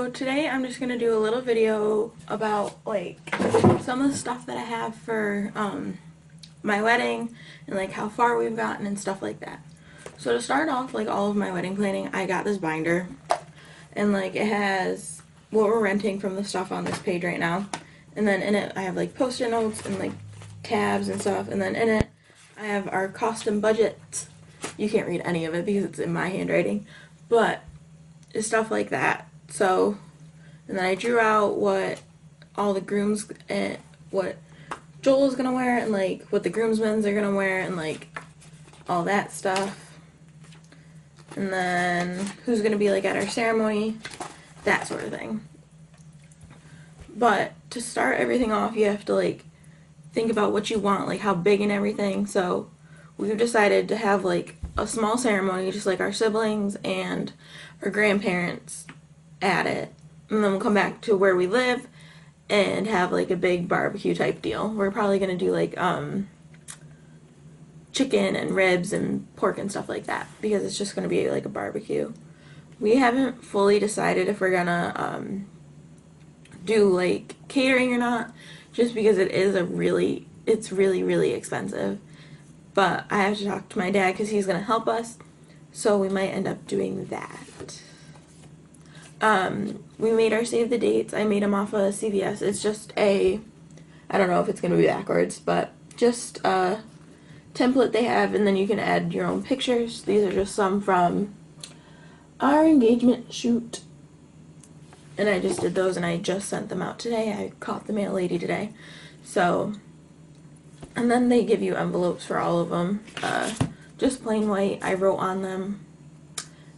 So today I'm just gonna do a little video about like some of the stuff that I have for my wedding and like how far we've gotten and stuff like that. So to start off, like all of my wedding planning, I got this binder and like it has what we're renting from the stuff on this page right now, and then in it I have like post-it notes and like tabs and stuff, and then in it I have our cost and budget. You can't read any of it because it's in my handwriting, but it's stuff like that. So, and then I drew out what all the grooms and what Joel is gonna wear, and like what the groomsmen's are gonna wear, and like all that stuff. And then who's gonna be like at our ceremony, that sort of thing. But to start everything off, you have to like think about what you want, like how big and everything. So we've decided to have like a small ceremony, just like our siblings and our grandparents at it, and then we'll come back to where we live and have like a big barbecue type deal. We're probably gonna do like chicken and ribs and pork and stuff like that because it's just gonna be like a barbecue. We haven't fully decided if we're gonna do like catering or not, just because it's really expensive. But I have to talk to my dad because he's gonna help us, so we might end up doing that. We made our save the dates. I made them off of CVS. It's just I don't know if it's going to be backwards, but just a template they have, and then you can add your own pictures. These are just some from our engagement shoot. And I just did those, and I just sent them out today. I caught the mail lady today. So, and then they give you envelopes for all of them. Just plain white. I wrote on them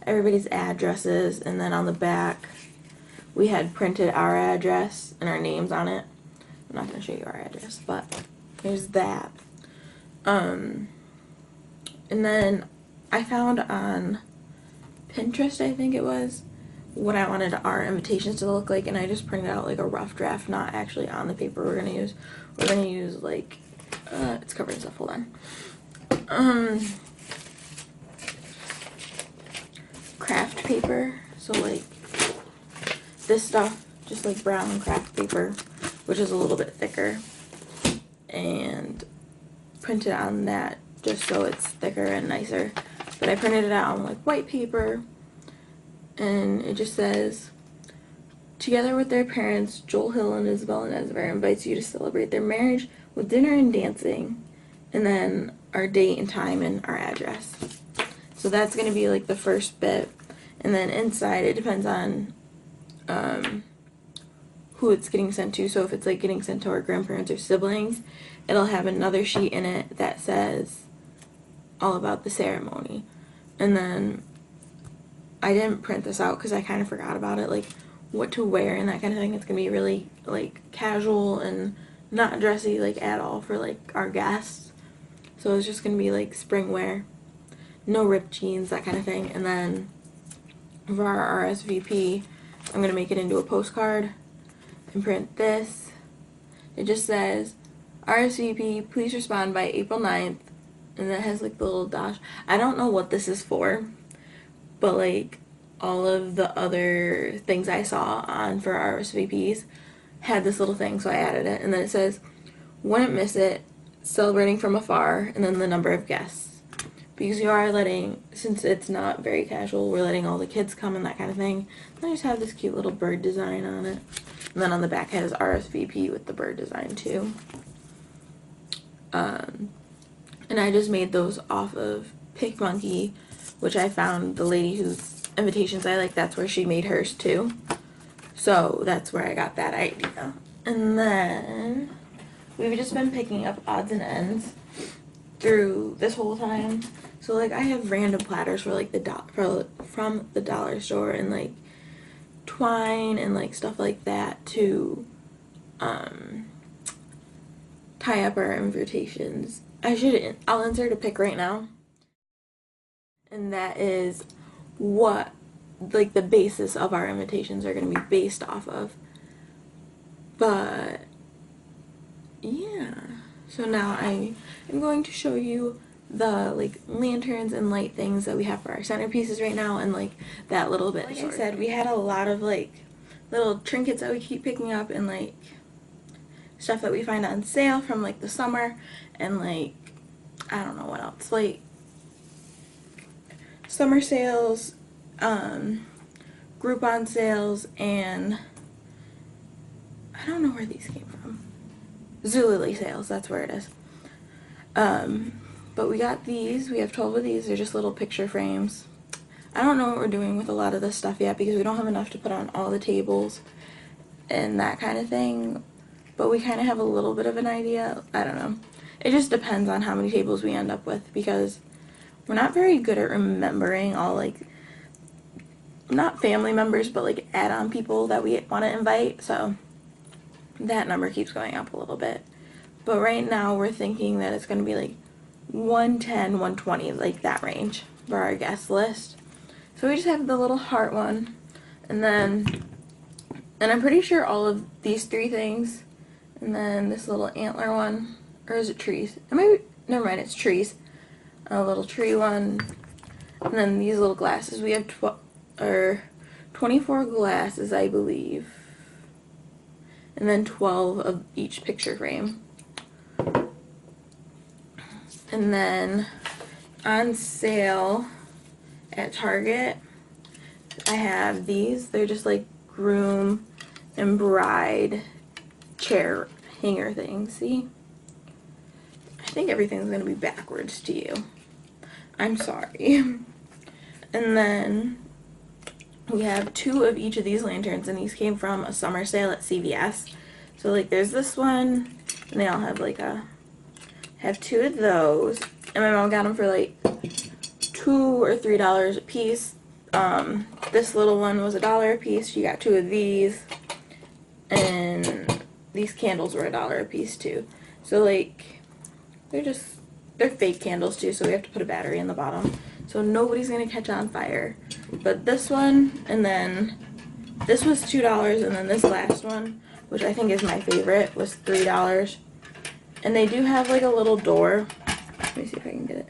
everybody's addresses, and then on the back we had printed our address and our names on it. I'm not going to show you our address, but there's that. And then I found on Pinterest, I think it was, what I wanted our invitations to look like, and I just printed out like a rough draft, not actually on the paper we're going to use. We're going to use like it's covered in stuff. Hold on. Craft paper, so like this stuff, just like brown craft paper, which is a little bit thicker, and printed on that just so it's thicker and nicer. But I printed it out on like white paper, and it just says, together with their parents, Joel Hill and Isabel Nesver invites you to celebrate their marriage with dinner and dancing, and then our date and time and our address. So that's going to be like the first bit. And then inside, it depends on who it's getting sent to. So if it's like getting sent to our grandparents or siblings, it'll have another sheet in it that says all about the ceremony. And then I didn't print this out because I kind of forgot about it, like what to wear and that kind of thing. It's going to be really like casual and not dressy like at all for like our guests. So it's just going to be like spring wear. No ripped jeans, that kind of thing. And then for our RSVP, I'm going to make it into a postcard and print this. It just says, RSVP, please respond by April 9th. And it has like the little dash. I don't know what this is for, but like all of the other things I saw on for RSVPs had this little thing, so I added it. And then it says, wouldn't miss it, celebrating from afar, and then the number of guests. Because you are letting, since it's not very casual, we're letting all the kids come and that kind of thing. And I just have this cute little bird design on it. And then on the back has RSVP with the bird design too. And I just made those off of PicMonkey, which I found the lady whose invitations I like, that's where she made hers too. So that's where I got that idea. And then we've just been picking up odds and ends through this whole time. So like I have random platters for like from the dollar store, and like twine and like stuff like that to tie up our invitations. I'll insert a pic right now, and that is what like the basis of our invitations are going to be based off of. But yeah, so now I am going to show you the like lanterns and light things that we have for our centerpieces right now, and like that little bit. Like I said, we had a lot of like little trinkets that we keep picking up, and like stuff that we find on sale from like the summer, and like I don't know what else, like summer sales, Groupon sales, and I don't know where these came from. Zulily sales, that's where it is. But we got these. We have 12 of these. They're just little picture frames. I don't know what we're doing with a lot of this stuff yet because we don't have enough to put on all the tables and that kind of thing. But we kind of have a little bit of an idea. I don't know. It just depends on how many tables we end up with because we're not very good at remembering all, like, not family members, but like add-on people that we want to invite. So that number keeps going up a little bit. But right now we're thinking that it's going to be like 110, 120, like that range for our guest list. So we just have the little heart one, and I'm pretty sure all of these three things, and then this little antler one, or is it trees? Never mind, it's trees. A little tree one, and then these little glasses. We have 24 glasses, I believe, and then 12 of each picture frame. And then on sale at Target, I have these. They're just like groom and bride chair hanger things. See? I think everything's going to be backwards to you. I'm sorry. And then we have 2 of each of these lanterns, and these came from a summer sale at CVS. So like there's this one, and they all have like have 2 of those, and my mom got them for like $2 or $3 a piece. This little one was $1 a piece. She got 2 of these, and these candles were $1 a piece too. So like they're fake candles too, so we have to put a battery in the bottom, so nobody's gonna catch on fire. But this one, and then this was $2, and then this last one, which I think is my favorite, was $3. And they do have like a little door. Let me see if I can get it.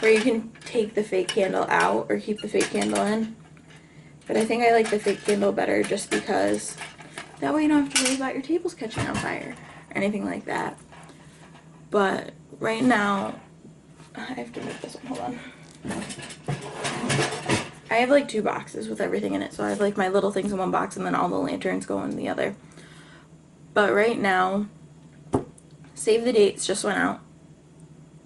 Where you can take the fake candle out or keep the fake candle in. But I think I like the fake candle better just because that way you don't have to worry about your tables catching on fire or anything like that. But right now, I have to move this one, hold on. I have like 2 boxes with everything in it, so I have like my little things in one box and then all the lanterns go in the other. But right now, Save the Dates just went out.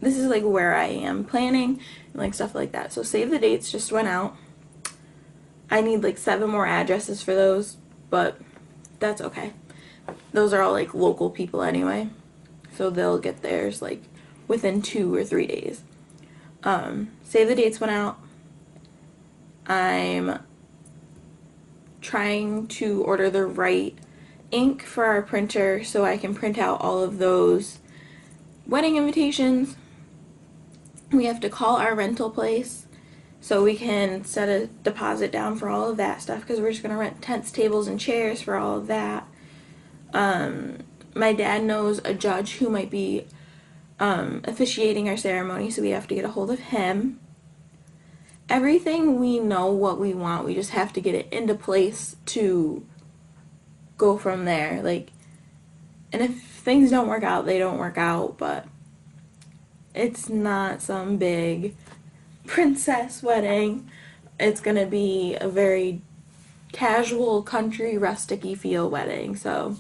This is like where I am planning and like stuff like that. So Save the Dates just went out. I need like 7 more addresses for those, but that's okay. Those are all like local people anyway, so they'll get theirs like within 2 or 3 days. Save the Dates went out. I'm trying to order the right ink for our printer so I can print out all of those wedding invitations. We have to call our rental place so we can set a deposit down for all of that stuff because we're just going to rent tents, tables, and chairs for all of that. My dad knows a judge who might be officiating our ceremony, so we have to get a hold of him. Everything we know what we want, we just have to get it into place to go from there. Like, and if things don't work out, they don't work out, but it's not some big princess wedding. It's gonna be a very casual, country, rustic-y feel wedding, so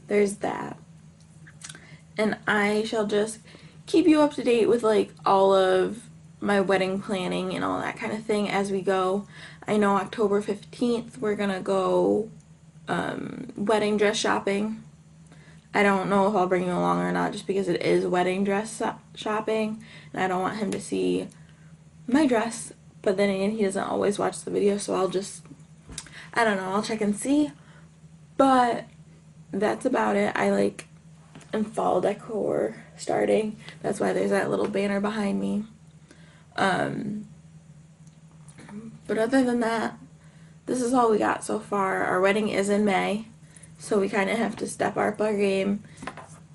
there's that. And I shall just keep you up to date with like all of my wedding planning and all that kind of thing as we go. I know October 15th we're gonna go wedding dress shopping. I don't know if I'll bring you along or not just because it is wedding dress shopping and I don't want him to see my dress, but then again he doesn't always watch the video, so I don't know, I'll check and see. But that's about it. I like in fall decor starting. That's why there's that little banner behind me. But other than that, this is all we got so far. Our wedding is in May, so we kind of have to step up our game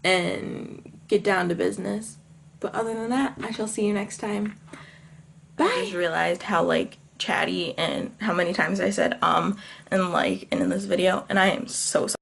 and get down to business. But other than that, I shall see you next time. Bye. I just realized how like chatty and how many times I said and like and in this video, and I am so sorry.